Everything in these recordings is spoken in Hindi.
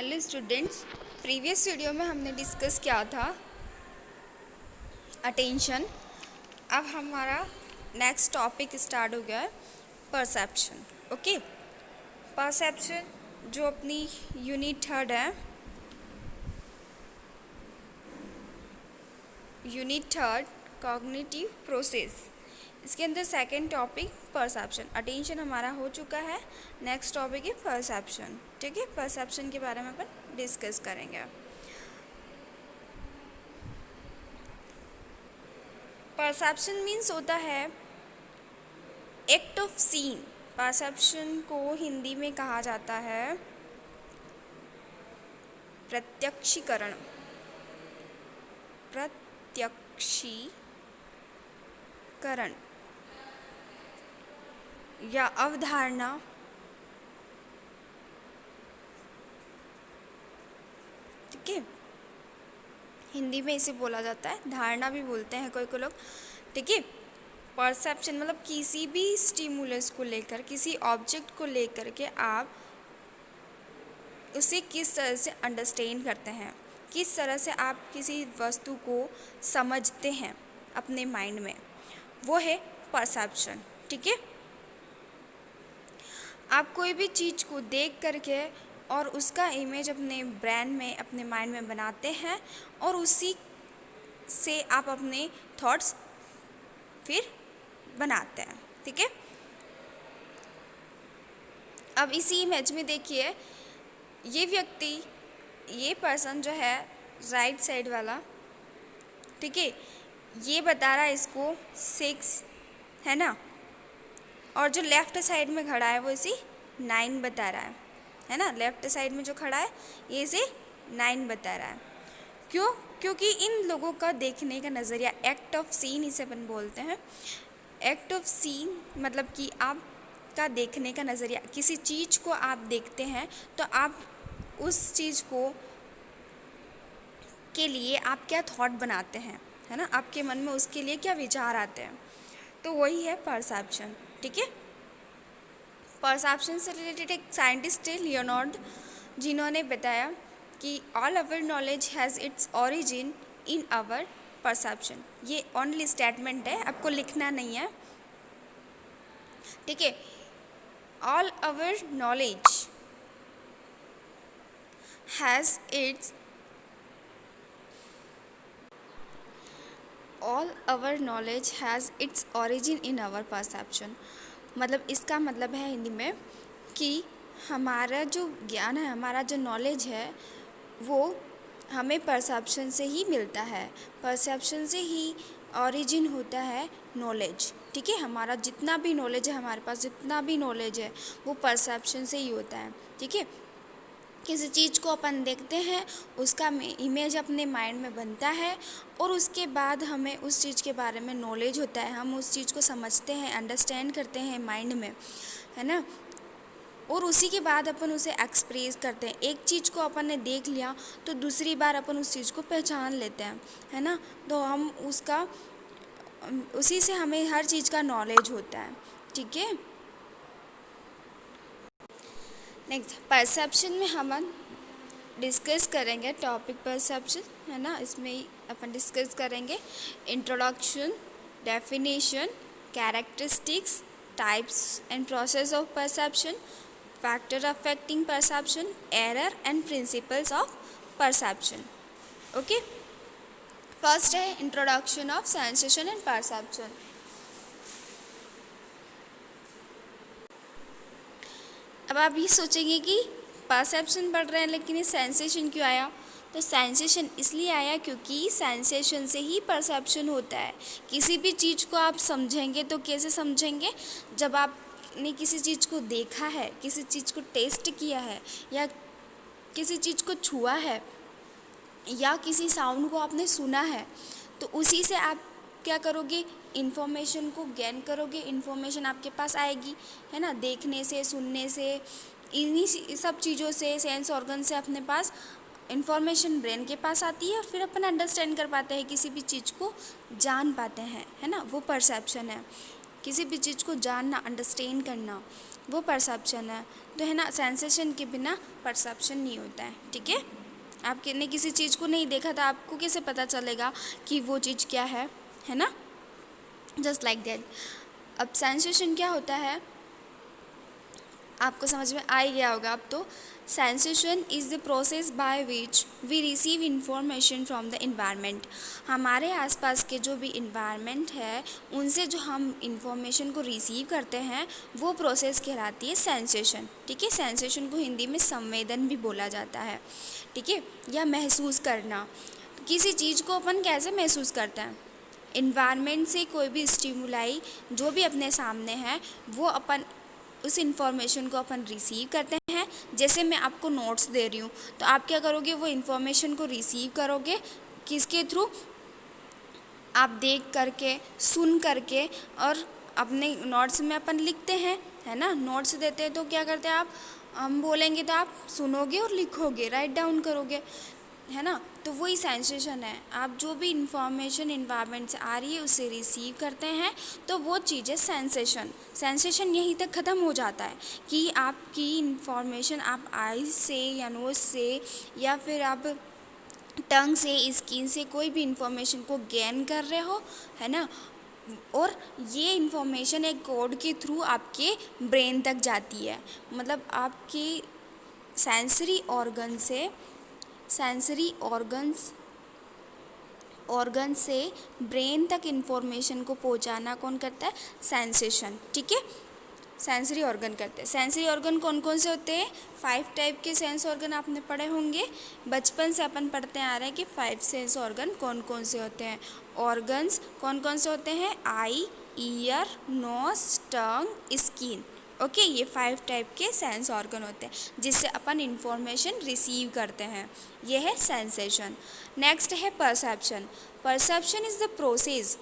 हेलो स्टूडेंट्स, प्रीवियस वीडियो में हमने डिस्कस किया था अटेंशन। अब हमारा नेक्स्ट टॉपिक स्टार्ट हो गया है परसेप्शन। ओके, परसेप्शन जो अपनी यूनिट थर्ड है, यूनिट थर्ड कॉग्निटिव प्रोसेस, इसके अंदर सेकंड टॉपिक परसेप्शन। अटेंशन हमारा हो चुका है, नेक्स्ट टॉपिक है परसेप्शन। ठीक है, परसेप्शन के बारे में अपन डिस्कस करेंगे। परसेप्शन मीन्स होता है एक्ट ऑफ सीन। परसेप्शन को हिंदी में कहा जाता है प्रत्यक्षीकरण। प्रत्यक्षीकरण या अवधारणा, ठीक है, हिंदी में इसे बोला जाता है, धारणा भी बोलते हैं कोई लोग। ठीक है, परसेप्शन मतलब किसी भी स्टिमुलस को लेकर, किसी ऑब्जेक्ट को लेकर के आप उसे किस तरह से अंडरस्टैंड करते हैं, किस तरह से आप किसी वस्तु को समझते हैं अपने माइंड में, वो है परसेप्शन। ठीक है, आप कोई भी चीज़ को देख करके और उसका इमेज अपने ब्रेन में, अपने माइंड में बनाते हैं और उसी से आप अपने थॉट्स फिर बनाते हैं। ठीक है, अब इसी इमेज में देखिए, ये व्यक्ति, ये पर्सन जो है राइट साइड वाला, ठीक है, ये बता रहा है इसको 6 है ना, और जो लेफ़्ट साइड में खड़ा है वो इसे 9 बता रहा है ना। लेफ़्ट साइड में जो खड़ा है ये इसे 9 बता रहा है। क्यों? क्योंकि इन लोगों का देखने का नज़रिया, एक्ट ऑफ सीन इसे अपन बोलते हैं। एक्ट ऑफ सीन मतलब कि आपका देखने का नज़रिया, किसी चीज़ को आप देखते हैं तो आप उस चीज़ को के लिए आप क्या थॉट बनाते हैं, है ना, आपके मन में उसके लिए क्या विचार आते हैं, तो वही है परसेप्शन। ठीक है, परसेप्शन से रिलेटेड एक साइंटिस्ट है लियोनार्ड, जिन्होंने बताया कि all our knowledge has its origin in our perception. ये ओनली स्टेटमेंट है, आपको लिखना नहीं है। ठीक है, all our knowledge has its all our knowledge has its origin in our perception. मतलब इसका मतलब है हिंदी में कि हमारा जो ज्ञान है, हमारा जो नॉलेज है, वो हमें परसेप्शन से ही मिलता है। परसेप्शन से ही ओरिजिन होता है नॉलेज। ठीक है, हमारा जितना भी नॉलेज है, हमारे पास जितना भी नॉलेज है, वो परसेप्शन से ही होता है। ठीक है, किसी चीज़ को अपन देखते हैं, उसका इमेज अपने माइंड में बनता है और उसके बाद हमें उस चीज़ के बारे में नॉलेज होता है, हम उस चीज़ को समझते हैं, अंडरस्टैंड करते हैं माइंड में, है ना, और उसी के बाद अपन उसे एक्सप्रेस करते हैं। एक चीज़ को अपन ने देख लिया तो दूसरी बार अपन उस चीज़ को पहचान लेते हैं, है ना, तो हम उसका, उसी से हमें हर चीज़ का नॉलेज होता है। ठीक है, नेक्स्ट परसेप्शन में हम डिस्कस करेंगे टॉपिक परसेप्शन, है ना, इसमें अपन डिस्कस करेंगे introduction, definition, characteristics, types and process of perception, factor affecting perception, error and principles of perception. Okay, first है introduction of sensation and perception. अब आप ये सोचेंगे कि परसेप्शन पढ़ रहे हैं लेकिन ये सेंसेशन क्यों आया? तो सेंसेशन इसलिए आया क्योंकि सेंसेशन से ही परसेप्शन होता है। किसी भी चीज़ को आप समझेंगे तो कैसे समझेंगे? जब आपने किसी चीज़ को देखा है, किसी चीज़ को टेस्ट किया है, या किसी चीज़ को छुआ है, या किसी साउंड को आपने सुना है, तो उसी से आप क्या करोगे? इन्फॉर्मेशन को गेन करोगे, इन्फॉर्मेशन आपके पास आएगी, है ना, देखने से, सुनने से, इन्हीं सब चीज़ों से, सेंस ऑर्गन से अपने पास इन्फॉर्मेशन ब्रेन के पास आती है और फिर अपन अंडरस्टैंड कर पाते हैं, किसी भी चीज़ को जान पाते हैं, है ना, वो परसेप्शन है। किसी भी चीज़ को जानना, अंडरस्टैंड करना, वो परसेप्शन है। तो है ना, सेंसेशन के बिना परसेप्शन नहीं होता है। ठीक है, आपने किसी चीज़ को नहीं देखा था, आपको कैसे पता चलेगा कि वो चीज़ क्या है ना, जस्ट लाइक दैट। अब सेंसेशन क्या होता है, आपको समझ में आ ही गया होगा अब तो। Sensation is the process by which we receive information from the environment. हमारे आसपास के जो भी इन्वायरमेंट है उनसे जो हम इंफॉर्मेशन को रिसीव करते हैं वो प्रोसेस कहलाती है सेंसेशन। ठीक है, सेंसेशन को हिंदी में संवेदन भी बोला जाता है। ठीक है, या महसूस करना। किसी चीज़ को अपन कैसे महसूस करते हैं, इन्वायरमेंट से कोई भी स्टिमुलाई जो भी अपने सामने है वो अपन उस इंफॉर्मेशन को अपन रिसीव करते हैं। जैसे मैं आपको नोट्स दे रही हूँ तो आप क्या करोगे, वो इंफॉर्मेशन को रिसीव करोगे किसके थ्रू, आप देख करके, सुन करके, और अपने नोट्स में अपन लिखते हैं, है ना। नोट्स देते हैं तो क्या करते हैं आप, हम बोलेंगे तो आप सुनोगे और लिखोगे, राइट डाउन करोगे, है ना। तो वही सेंसेशन है, आप जो भी इंफॉर्मेशन इन्वायरमेंट से आ रही है उसे रिसीव करते हैं तो वो चीज़ है सेंसेशन। सेंसेशन यहीं तक ख़त्म हो जाता है कि आपकी इंफॉर्मेशन आप आईज से या नोज से या फिर आप टंग से, स्किन से कोई भी इंफॉर्मेशन को गेन कर रहे हो, है ना। और ये इंफॉर्मेशन एक कोड के थ्रू आपके ब्रेन तक जाती है। मतलब आपके सेंसरी ऑर्गन से, सेंसरी ऑर्गन से ब्रेन तक इंफॉर्मेशन को पहुंचाना कौन करता है, सेंसेशन। ठीक है, सेंसरी ऑर्गन करते हैं। सेंसरी ऑर्गन कौन कौन से होते हैं, 5 टाइप के सेंस ऑर्गन आपने पढ़े होंगे, बचपन से अपन पढ़ते आ रहे हैं कि 5 सेंस ऑर्गन कौन कौन से होते हैं। ऑर्गन्स कौन कौन से होते हैं, आई, ईयर, नोज, टंग, स्किन। ओके, ये 5 टाइप के सेंस ऑर्गन होते हैं जिससे अपन इंफॉर्मेशन रिसीव करते हैं। ये है सेंसेशन। नेक्स्ट है perception. Perception is the process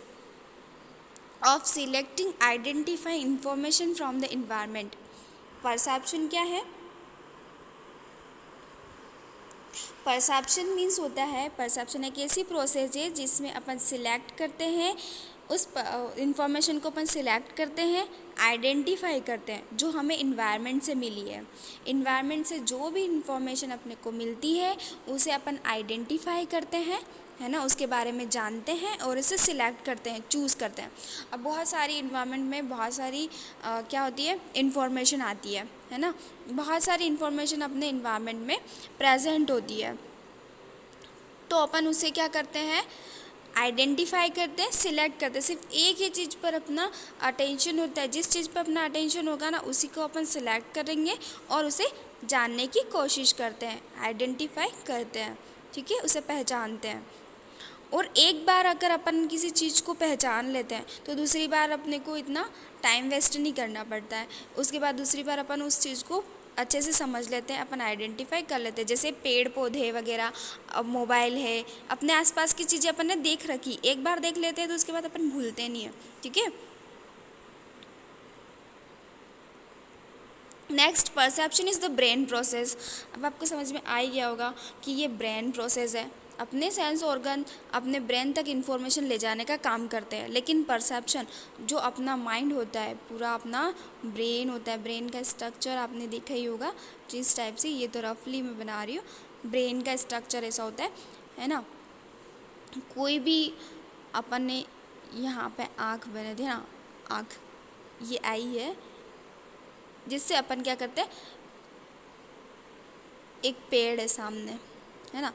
of selecting identify information from the environment. Perception क्या है, परसेप्शन मीन्स होता है, परसेप्शन एक ऐसी प्रोसेस है जिसमें अपन सिलेक्ट करते हैं, उस इंफॉर्मेशन को अपन सिलेक्ट करते हैं, आइडेंटिफाई करते हैं जो हमें इन्वायरमेंट से मिली है। इन्वायरमेंट से जो भी इंफॉर्मेशन अपने को मिलती है उसे अपन आइडेंटिफाई करते हैं, है ना, उसके बारे में जानते हैं और इसे सिलेक्ट करते हैं, चूज़ करते हैं। अब बहुत सारी इन्वायरमेंट में बहुत सारी क्या होती है, इंफॉर्मेशन आती है ना। बहुत सारी इंफॉर्मेशन अपने इन्वायरमेंट में प्रेजेंट होती है तो अपन उसे क्या करते हैं, आइडेंटिफाई करते हैं, सिलेक्ट करते हैं। सिर्फ एक ही चीज़ पर अपना अटेंशन होता है, जिस चीज़ पर अपना अटेंशन होगा ना उसी को अपन सिलेक्ट करेंगे और उसे जानने की कोशिश करते हैं, आइडेंटिफाई करते हैं। ठीक है, उसे पहचानते हैं। और एक बार अगर अपन किसी चीज़ को पहचान लेते हैं तो दूसरी बार अपने को इतना टाइम वेस्ट नहीं करना पड़ता है। उसके बाद दूसरी बार अपन उस चीज़ को अच्छे से समझ लेते हैं, अपन आइडेंटिफाई कर लेते हैं। जैसे पेड़ पौधे वगैरह, अब मोबाइल है, अपने आसपास की चीज़ें अपन ने देख रखी, एक बार देख लेते हैं तो उसके बाद अपन भूलते नहीं है। ठीक है, next perception is the brain process. अब आपको समझ में आ ही गया होगा कि ये ब्रेन प्रोसेस है, अपने सेंस ऑर्गन अपने ब्रेन तक इन्फॉर्मेशन ले जाने का काम करते हैं। लेकिन परसेप्शन जो अपना माइंड होता है, पूरा अपना ब्रेन होता है, ब्रेन का स्ट्रक्चर आपने देखा ही होगा जिस टाइप से, ये तो रफली मैं बना रही हूँ, ब्रेन का स्ट्रक्चर ऐसा होता है ना। कोई भी अपन ने यहाँ पे आँख बने थे ना, आँख ये आई है जिससे अपन क्या करते हैं, एक पेड़ है सामने, है ना,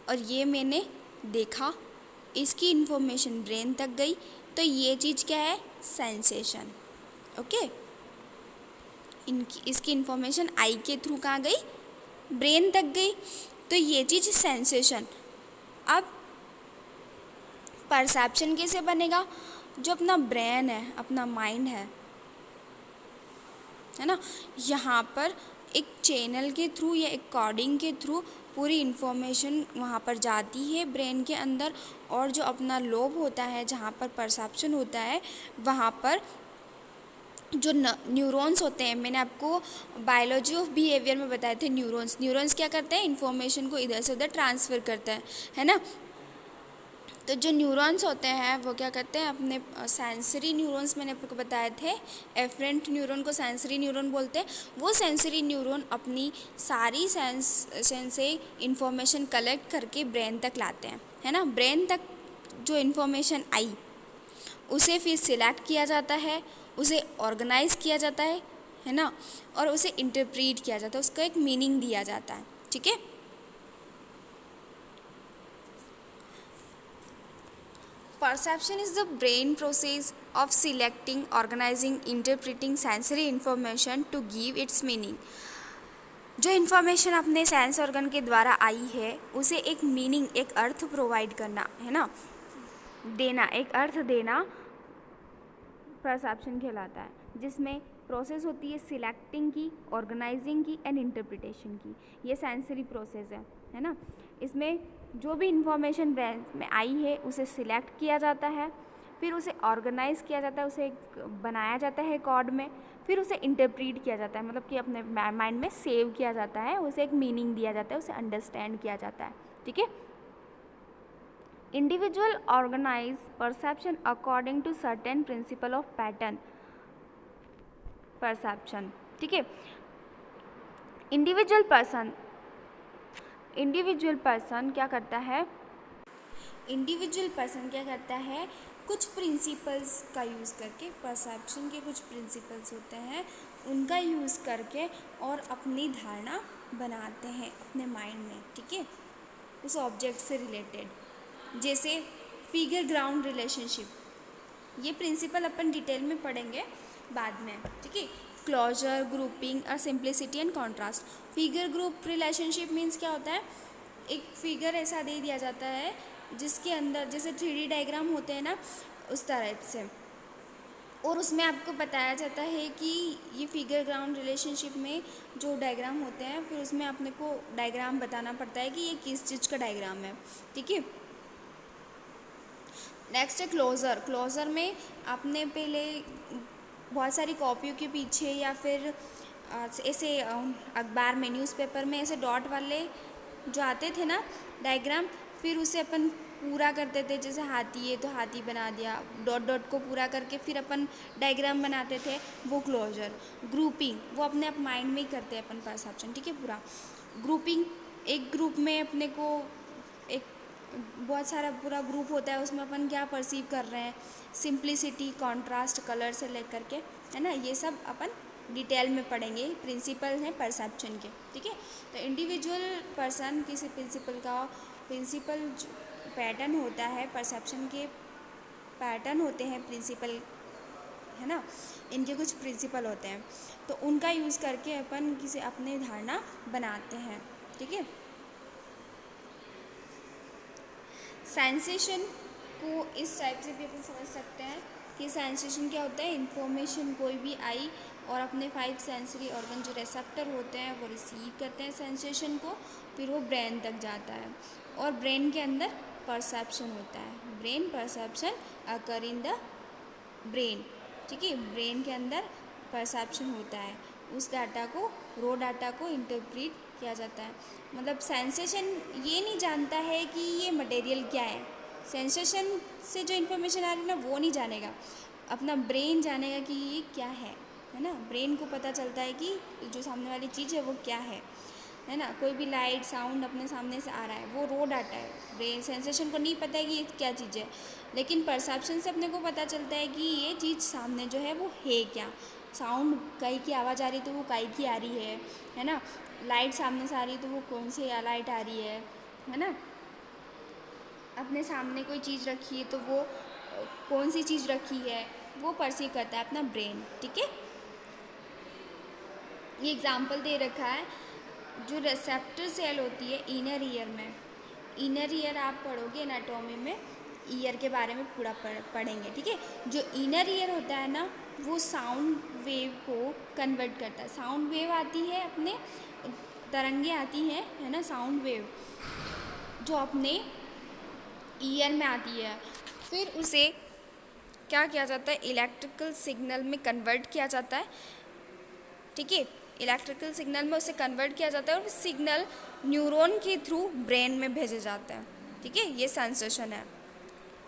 और ये मैंने देखा, इसकी इन्फॉर्मेशन ब्रेन तक गई तो ये चीज़ क्या है, सेंसेशन। ओके, इसकी इन्फॉर्मेशन आई के थ्रू कहाँ गई, ब्रेन तक गई, तो ये चीज़ सेंसेशन। अब परसेप्शन कैसे बनेगा, जो अपना ब्रेन है, अपना माइंड है ना, यहाँ पर एक चैनल के थ्रू या एक कॉर्डिंग के थ्रू पूरी इन्फॉर्मेशन वहाँ पर जाती है ब्रेन के अंदर। और जो अपना लोब होता है जहाँ पर परसेप्शन होता है, वहाँ पर जो न्यूरॉन्स होते हैं, मैंने आपको बायोलॉजी ऑफ बिहेवियर में बताए थे, न्यूरॉन्स क्या करते हैं, इन्फॉर्मेशन को इधर से उधर ट्रांसफ़र करते हैं, है ना। तो जो न्यूरॉन्स होते हैं वो क्या करते हैं, अपने सेंसरी न्यूरॉन्स मैंने आपको बताए थे, एफरेंट न्यूरॉन को सेंसरी न्यूरॉन बोलते हैं। वो सेंसरी न्यूरॉन अपनी सारी सेंस से इंफॉर्मेशन कलेक्ट करके ब्रेन तक लाते हैं, है ना। ब्रेन तक जो इन्फॉर्मेशन आई उसे फिर सिलेक्ट किया जाता है, उसे ऑर्गेनाइज किया जाता है ना, और उसे इंटरप्रीट किया जाता है, उसका एक मीनिंग दिया जाता है, ठीक है। Perception is the brain process of selecting, organizing, interpreting sensory information to give its meaning. जो इन्फॉर्मेशन अपने सेंस ऑर्गन के द्वारा आई है उसे एक मीनिंग, एक अर्थ प्रोवाइड करना, है ना, देना, एक अर्थ देना परसेप्शन कहलाता है, जिसमें प्रोसेस होती है सिलेक्टिंग की, ऑर्गेनाइजिंग की एंड इंटरप्रिटेशन की। ये सेंसरी प्रोसेस है ना। इसमें जो भी इंफॉर्मेशन ब्रेन में आई है उसे सिलेक्ट किया जाता है, फिर उसे ऑर्गेनाइज किया जाता है, उसे बनाया जाता है कॉर्ड में, फिर उसे इंटरप्रीट किया जाता है, मतलब कि अपने माइंड में सेव किया जाता है, उसे एक मीनिंग दिया जाता है, उसे अंडरस्टैंड किया जाता है, ठीक है। Individual organise perception according to certain principle of pattern perception, ठीक है। इंडिविजुअल पर्सन क्या करता है, कुछ प्रिंसिपल्स का यूज़ करके, परसेप्शन के कुछ प्रिंसिपल्स होते हैं उनका यूज़ करके और अपनी धारणा बनाते हैं अपने माइंड में, ठीक है, उस ऑब्जेक्ट से रिलेटेड। जैसे फिगर ग्राउंड रिलेशनशिप, ये प्रिंसिपल अपन डिटेल में पढ़ेंगे बाद में, ठीक है। क्लोजर, ग्रुपिंग और simplicity and contrast. Figure group relationship means क्या होता है, एक फिगर ऐसा दे दिया जाता है जिसके अंदर जैसे 3D डायग्राम होते हैं ना, उस तरह से, और उसमें आपको बताया जाता है कि ये फिगर ग्राउंड रिलेशनशिप में जो डायग्राम होते हैं, फिर उसमें अपने को डायग्राम बताना पड़ता है कि ये किस चीज़ का डायग्राम है, ठीक है। नेक्स्ट है क्लोज़र में आपने पहले बहुत सारी कॉपियों के पीछे या फिर ऐसे अखबार में, न्यूज़पेपर में ऐसे डॉट वाले जो आते थे ना डायग्राम, फिर उसे अपन पूरा करते थे, जैसे हाथी है तो हाथी बना दिया, डॉट डॉट को पूरा करके फिर अपन डायग्राम बनाते थे, वो क्लोजर। ग्रुपिंग वो अपने आप माइंड में ही करते हैं अपन परसेप्शन, ठीक है। पूरा ग्रुपिंग, एक ग्रुप में अपने को एक बहुत सारा पूरा ग्रुप होता है, उसमें अपन क्या परसीव कर रहे हैं, सिंप्लिसिटी, कॉन्ट्रास्ट, कलर से लेकर के, है ना, ये सब अपन डिटेल में पढ़ेंगे, प्रिंसिपल हैं परसेप्शन के, ठीक है। तो इंडिविजुअल पर्सन किसी प्रिंसिपल पैटर्न होता है, परसेप्शन के पैटर्न होते हैं प्रिंसिपल, है ना, इनके कुछ प्रिंसिपल होते हैं, तो उनका यूज़ करके अपन किसी अपने धारणा बनाते हैं, ठीक है। सेंसेशन को इस टाइप से भी अपन समझ सकते हैं कि सेंसेशन क्या होता है, इन्फॉर्मेशन कोई भी आई और अपने 5 सेंसरी ऑर्गन जो रिसेप्टर होते हैं वो रिसीव करते हैं सेंसेशन को, फिर वो ब्रेन तक जाता है, और ब्रेन के अंदर परसेप्शन होता है। Brain perception occur in the brain, ठीक है। ब्रेन के अंदर परसेप्शन होता है, उस डाटा को, रो डाटा को इंटरप्रीट किया जाता है। मतलब सेंसेशन ये नहीं जानता है कि ये मटेरियल क्या है, सेंसेशन से जो इन्फॉर्मेशन आ रही है ना वो नहीं जानेगा, अपना ब्रेन जानेगा कि ये क्या है ना। ब्रेन को पता चलता है कि जो सामने वाली चीज़ है वो क्या है ना। कोई भी लाइट, साउंड अपने सामने से आ रहा है, वो रो डाटा है, ब्रेन सेंसेशन को नहीं पता है कि ये क्या चीज़ है, लेकिन परसेप्शन से अपने को पता चलता है कि ये चीज़ सामने जो है वो है क्या। साउंड, कहीं की आवाज़ आ रही है तो वो कहीं की आ रही है ना। लाइट सामने से आ रही है तो वो कौन सी लाइट आ रही है ना। अपने सामने कोई चीज़ रखी है तो वो कौन सी चीज़ रखी है, वो परसीव करता है अपना ब्रेन, ठीक है। ये एग्जाम्पल दे रखा है, जो रिसेप्टर सेल होती है इनर ईयर में, इनर ईयर आप पढ़ोगे एनाटॉमी में, ईयर के बारे में पूरा पढ़ेंगे, ठीक है। जो इनर ईयर होता है ना वो साउंड वेव को कन्वर्ट करता है। साउंड वेव आती है, अपने तरंगे आती हैं, है ना, साउंड वेव जो अपने ईयर में आती है, फिर उसे क्या किया जाता है, इलेक्ट्रिकल सिग्नल में कन्वर्ट किया जाता है, ठीक है। इलेक्ट्रिकल सिग्नल में उसे कन्वर्ट किया जाता है और सिग्नल न्यूरॉन के थ्रू ब्रेन में भेजे जाते हैं, ठीक है। ये सेंसेशन है।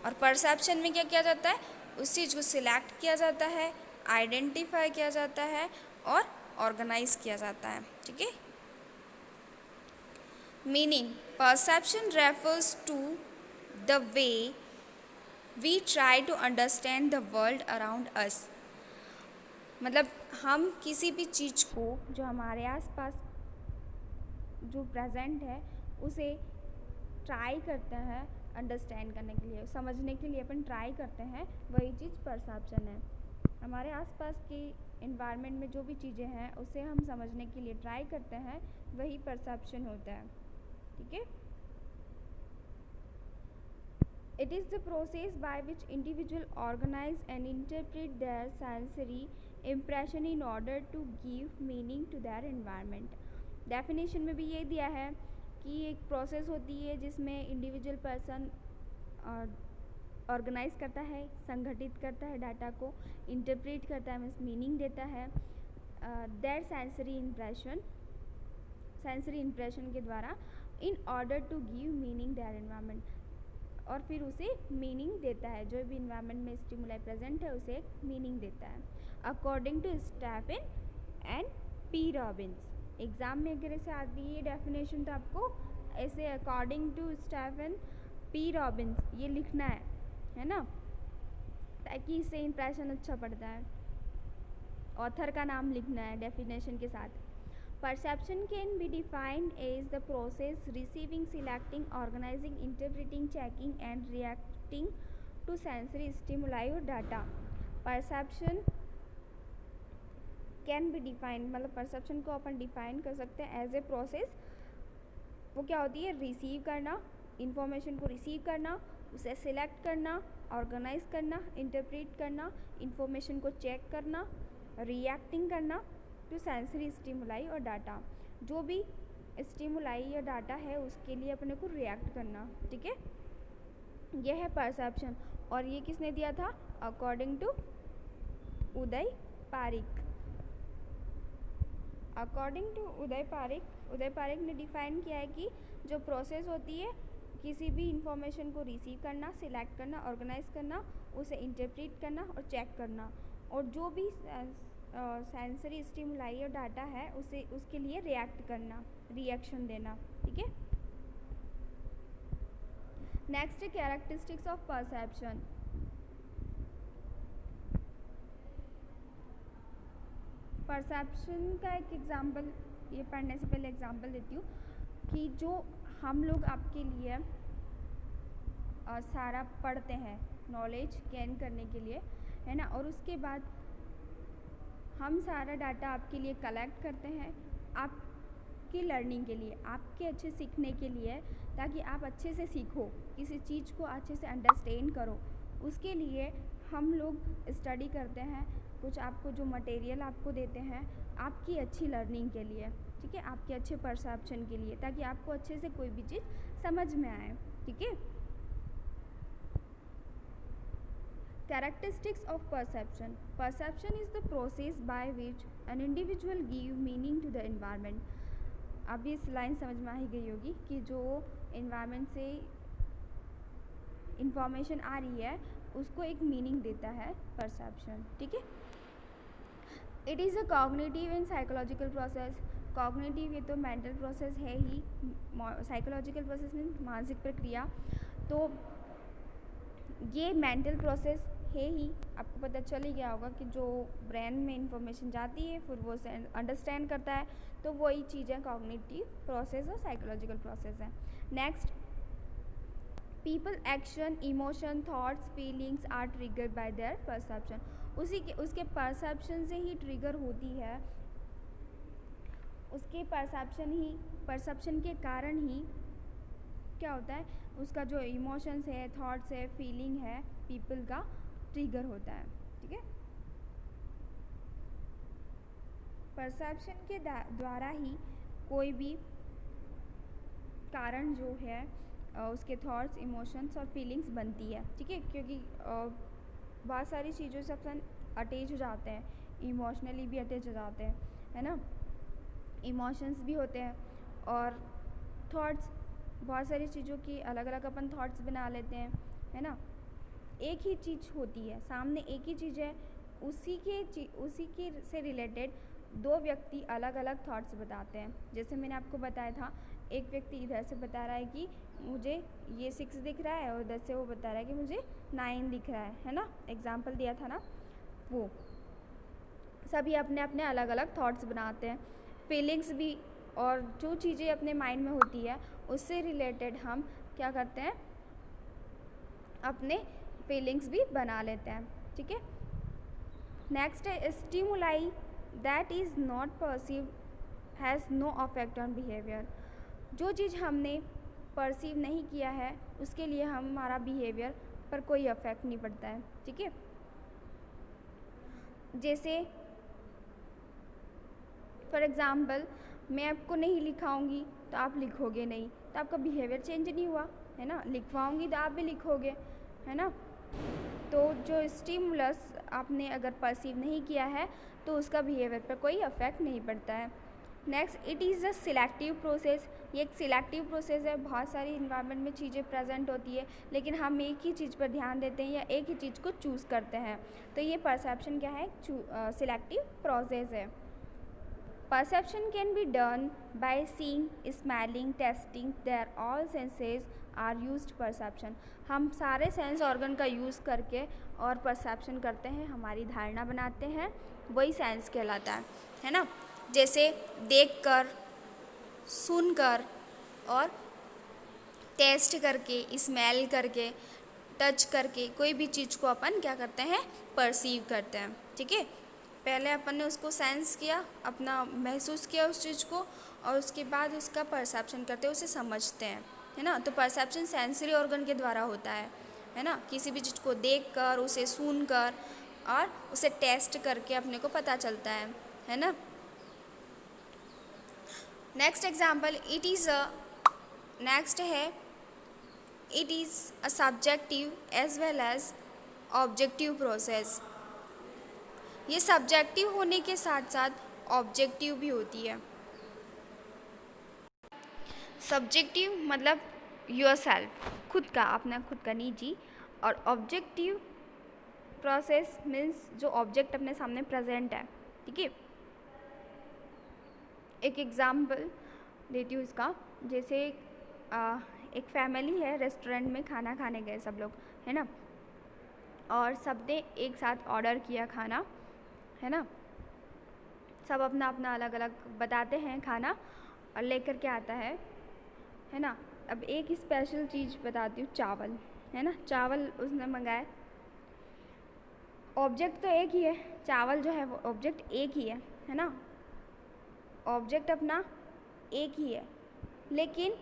और परसेप्शन में क्या किया जाता है, उस चीज़ को सिलेक्ट किया जाता है, आइडेंटिफाई किया जाता है और ऑर्गेनाइज किया जाता है। ठीक है। Meaning, perception refers to the way we try to understand the world around us. मतलब हम किसी भी चीज़ को जो हमारे आसपास जो प्रेजेंट है उसे ट्राई करते हैं अंडरस्टैंड करने के लिए, समझने के लिए अपन ट्राई करते हैं, वही चीज़ परसेप्शन है। हमारे आसपास की इन्वायरमेंट में जो भी चीज़ें हैं उसे हम समझने के लिए ट्राई करते हैं, वही परसेप्शन होता है। ठीक है। It is the process by which individual organize and interpret their sensory impression in order to give meaning to their environment. Definition में भी ये दिया है कि एक प्रोसेस होती है जिसमें इंडिविजुअल पर्सन ऑर्गेनाइज करता है, संगठित करता है डाटा को, इंटरप्रेट करता है, मीन्स मीनिंग देता है देयर सेंसरी इम्प्रेशन के द्वारा, in order to give meaning their environment, और फिर उसे मीनिंग देता है, जो भी इन्वायरमेंट में स्टिमुलाई प्रेजेंट है उसे एक मीनिंग देता है। According to Stephen and P Robbins. Exam में अगर ऐसे आती है डेफिनेशन तो आपको ऐसे according to Stephen P Robbins ये लिखना है ना, ताकि इससे इंप्रेशन अच्छा पड़ता है। ऑथर का नाम लिखना है डेफिनेशन के साथ। Perception can be defined as the process receiving, selecting, organizing, interpreting, checking and reacting to sensory stimuli or data. Perception can be defined, मतलब perception को अपन डिफाइन कर सकते हैं एज ए प्रोसेस। वो क्या होती है, रिसीव करना, इंफॉर्मेशन को रिसीव करना, उसे सिलेक्ट करना, ऑर्गेनाइज करना, इंटरप्रेट करना, इंफॉर्मेशन को चेक करना, रिएक्टिंग करना टू सेंसरी स्टिमुलाई और डाटा। जो भी स्टिमुलाई या डाटा है उसके लिए अपने को रिएक्ट करना। ठीक है। यह है परसेप्शन, और ये किसने दिया था, according to Uday Pareek. According to Uday Pareek ने डिफाइन किया है कि जो प्रोसेस होती है किसी भी इंफॉर्मेशन को रिसीव करना, सिलेक्ट करना, ऑर्गेनाइज करना, उसे इंटरप्रेट करना और चेक करना, और जो भी सेंसरी स्टिमुलाई और डाटा है उसे उसके लिए रिएक्ट करना, रिएक्शन देना। ठीक है। नेक्स्ट है कैरेक्टरिस्टिक्स ऑफ परसेप्शन। परसेप्शन का एक एग्जांपल, ये पढ़ने से पहले एग्जांपल देती हूँ कि जो हम लोग आपके लिए सारा पढ़ते हैं नॉलेज गेन करने के लिए, है ना, और उसके बाद हम सारा डाटा आपके लिए कलेक्ट करते हैं आपकी लर्निंग के लिए, आपके अच्छे सीखने के लिए, ताकि आप अच्छे से सीखो, किसी चीज़ को अच्छे से अंडरस्टैंड करो। उसके लिए हम लोग स्टडी करते हैं, कुछ आपको जो मटेरियल आपको देते हैं आपकी अच्छी लर्निंग के लिए। ठीक है, आपके अच्छे परसेप्शन के लिए, ताकि आपको अच्छे से कोई भी चीज़ समझ में आए। ठीक है। Characteristics of perception. Perception is the process by which an individual give meaning to the environment. अब इस लाइन समझ में आ ही गई होगी कि जो environment से इंफॉर्मेशन आ रही है उसको एक मीनिंग देता है परसेप्शन। ठीक है। It is a cognitive and psychological process. Cognitive ये तो मेंटल प्रोसेस है ही, साइकोलॉजिकल प्रोसेस मीन्स मानसिक प्रक्रिया। तो ये मेंटल प्रोसेस है ही, आपको पता चल ही गया होगा कि जो ब्रेन में इंफॉर्मेशन जाती है फिर वो उसे अंडरस्टैंड करता है, तो वही चीज़ें कॉग्निटिव प्रोसेस और साइकोलॉजिकल प्रोसेस है। Next, people action, emotion, thoughts, feelings are triggered by their perception. उसके परसेप्शन से ही ट्रिगर होती है, उसके परसेप्शन के कारण ही क्या होता है, उसका जो इमोशंस है, थॉट्स है, फीलिंग है, पीपल का ट्रिगर होता है। ठीक है। परसेप्शन के द्वारा ही कोई भी कारण जो है उसके थॉट्स, इमोशंस और फीलिंग्स बनती है। ठीक है, क्योंकि बहुत सारी चीज़ों से अपन अटैच हो जाते हैं, इमोशनली भी अटैच हो जाते हैं, है ना, इमोशंस भी होते हैं, और थॉट्स, बहुत सारी चीज़ों की अलग अलग अपन थॉट्स बना लेते हैं, है ना, एक ही चीज़ होती है, सामने एक ही चीज़ है, उसी के से रिलेटेड दो व्यक्ति अलग अलग थॉट्स बताते हैं। जैसे मैंने आपको बताया था, एक व्यक्ति इधर से बता रहा है कि मुझे ये 6 दिख रहा है और उधर से वो बता रहा है कि मुझे 9 दिख रहा है ना, एग्जाम्पल दिया था ना। वो सभी अपने अपने अलग अलग थॉट्स बनाते हैं। फीलिंग्स भी, और जो चीज़ें अपने माइंड में होती है उससे रिलेटेड हम क्या करते हैं, अपने फीलिंग्स भी बना लेते हैं। ठीक है। नेक्स्ट है stimuli that is not perceive has no affect on behaviour. जो चीज़ हमने परसीव नहीं किया है उसके लिए हमारा बिहेवियर पर कोई अफेक्ट नहीं पड़ता है। ठीक है। जैसे फॉर एग्ज़ाम्पल, मैं आपको नहीं लिखाऊंगी तो आप लिखोगे नहीं, तो आपका बिहेवियर चेंज नहीं हुआ है ना। लिखवाऊंगी तो आप भी लिखोगे, है ना। तो जो स्टिमुलस आपने अगर परसीव नहीं किया है तो उसका बिहेवियर पर कोई अफेक्ट नहीं पड़ता है। Next, it is a selective process. ये एक सिलेक्टिव प्रोसेस है। बहुत सारी इन्वायरमेंट में चीज़ें प्रेजेंट होती है, लेकिन हम एक ही चीज़ पर ध्यान देते हैं या एक ही चीज़ को चूज़ करते हैं। तो ये परसेप्शन क्या है, सिलेक्टिव प्रोसेस है। Perception can be done by seeing, smelling, tasting. Their all senses are used perception. हम सारे सेंस ऑर्गन का यूज़ करके और परसेप्शन करते हैं, हमारी धारणा बनाते हैं, वही सेंस कहलाता है ना। जैसे देखकर, सुनकर और टेस्ट करके, स्मेल करके, टच करके कोई भी चीज़ को अपन क्या करते हैं, परसीव करते हैं। ठीक है। पहले अपन ने उसको सेंस किया, अपना महसूस किया उस चीज़ को, और उसके बाद उसका परसेप्शन करते हैं, उसे समझते हैं, है ना। तो परसेप्शन सेंसरी ऑर्गन के द्वारा होता है ना। किसी भी चीज़ को देखकर, उसे सुनकर और उसे टेस्ट करके अपने को पता चलता है ना। नेक्स्ट एग्जाम्पल, नेक्स्ट है it is a subjective as well as objective process. ये सब्जेक्टिव होने के साथ साथ ऑब्जेक्टिव भी होती है। सब्जेक्टिव मतलब योर सेल्फ, खुद का, अपना खुद का निजी, और ऑब्जेक्टिव प्रोसेस मीन्स जो ऑब्जेक्ट अपने सामने प्रेजेंट है। ठीक है। एक एग्जाम्पल देती हूँ इसका। जैसे एक फैमिली है, रेस्टोरेंट में खाना खाने गए सब लोग, है ना, और सबने एक साथ ऑर्डर किया खाना, है ना। सब अपना अपना अलग अलग बताते हैं खाना और लेकर के आता है ना। अब एक स्पेशल चीज़ बताती हूँ, चावल, है ना। चावल उसने मंगाया, ऑब्जेक्ट तो एक ही है, चावल जो है वो ऑब्जेक्ट एक ही है ना। ऑब्जेक्ट अपना एक ही है, लेकिन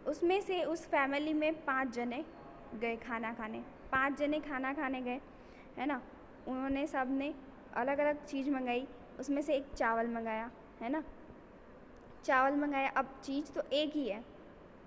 उसमें से उस फैमिली में 5 जने गए खाना खाने, 5 जने खाना खाने गए, है ना। उन्होंने सब ने अलग अलग चीज़ मंगाई, उसमें से एक चावल मंगाया, है ना। चावल मंगाया, अब चीज़ तो एक ही है,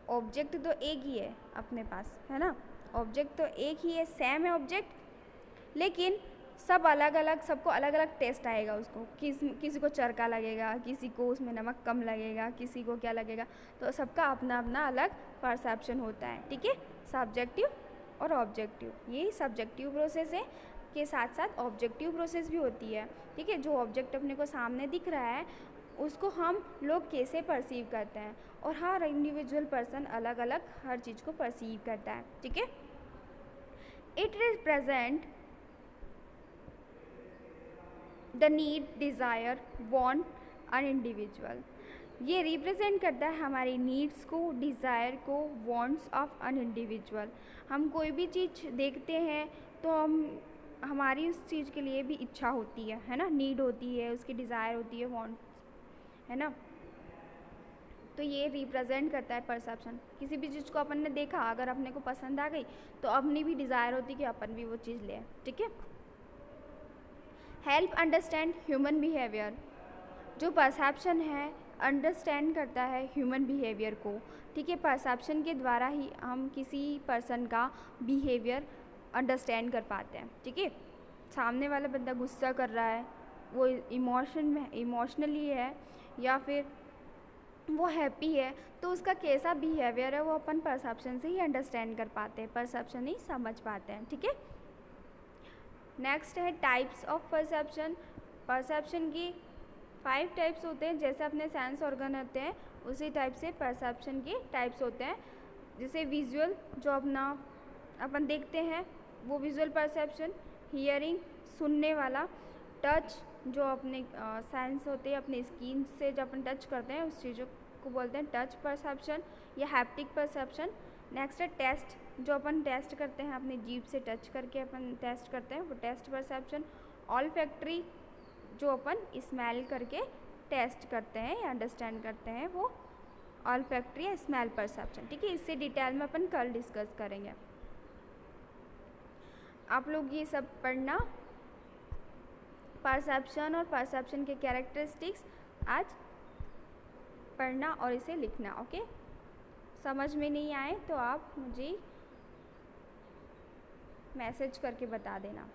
ऑब्जेक्ट तो एक ही है अपने पास, है ना। ऑब्जेक्ट तो एक ही है, सेम है ऑब्जेक्ट, लेकिन सब अलग अलग, सबको अलग अलग टेस्ट आएगा उसको। किसी को चरका लगेगा, किसी को उसमें नमक कम लगेगा, किसी को क्या लगेगा। तो सबका अपना अपना अलग परसेप्शन होता है। ठीक है। सब्जेक्टिव और ऑब्जेक्टिव, यही सब्जेक्टिव प्रोसेस है, के साथ साथ ऑब्जेक्टिव प्रोसेस भी होती है। ठीक है। जो ऑब्जेक्ट अपने को सामने दिख रहा है उसको हम लोग कैसे परसीव करते हैं, और हर इंडिविजुअल पर्सन अलग अलग हर चीज़ को परसीव करता है। ठीक है। It represent the need, desire, want an individual. ये रिप्रेजेंट करता है हमारी नीड्स को, डिज़ायर को, वांट्स ऑफ एन इंडिविजुअल। हम कोई भी चीज़ देखते हैं तो हमारी उस चीज़ के लिए भी इच्छा होती है ना, नीड होती है, उसकी डिज़ायर होती है, वांट्स, है ना। तो ये रिप्रेजेंट करता है परसेप्शन। किसी भी चीज़ को अपन ने देखा, अगर अपने को पसंद आ गई तो अपनी भी डिज़ायर होती कि अपन भी वो चीज़ लें। ठीक है। Help understand human behaviour. जो परसेप्शन है अंडरस्टैंड करता है ह्यूमन बिहेवियर को। ठीक है। परसेप्शन के द्वारा ही हम किसी पर्सन का बिहेवियर अंडरस्टैंड कर पाते हैं। ठीक है। सामने वाला बंदा गुस्सा कर रहा है, वो इमोशनली है, या फिर वो हैप्पी है तो उसका कैसा बिहेवियर है वो अपन परसेप्शन से ही अंडरस्टैंड कर पाते हैं, परसेप्शन ही समझ पाते हैं, ठीक है। नेक्स्ट है टाइप्स ऑफ परसेप्शन। परसेप्शन की 5 टाइप्स होते हैं, जैसे अपने सेंस ऑर्गन होते हैं उसी टाइप से परसेप्शन की टाइप्स होते हैं। जैसे विजुअल जो अपना अपन देखते हैं वो विजुअल परसेप्शन, हियरिंग सुनने वाला, टच जो अपने सेंस होते हैं अपने स्किन से जब अपन टच करते हैं उस चीज़ों को बोलते हैं टच परसेप्शन या हैप्टिक परसेप्शन। नेक्स्ट है टेस्ट, जो अपन टेस्ट करते हैं अपनी जीभ से टच करके अपन टेस्ट करते हैं वो टेस्ट परसेप्शन। ऑलफैक्टरी जो अपन स्मेल करके टेस्ट करते हैं या अंडरस्टैंड करते हैं वो ऑलफैक्टरी या स्मेल परसेप्शन, ठीक है। इससे डिटेल में अपन कल डिस्कस करेंगे। आप लोग ये सब पढ़ना, परसेप्शन और परसेप्शन के कैरेक्टरिस्टिक्स आज पढ़ना और इसे लिखना, ओके। समझ में नहीं आए तो आप मुझे मैसेज करके बता देना।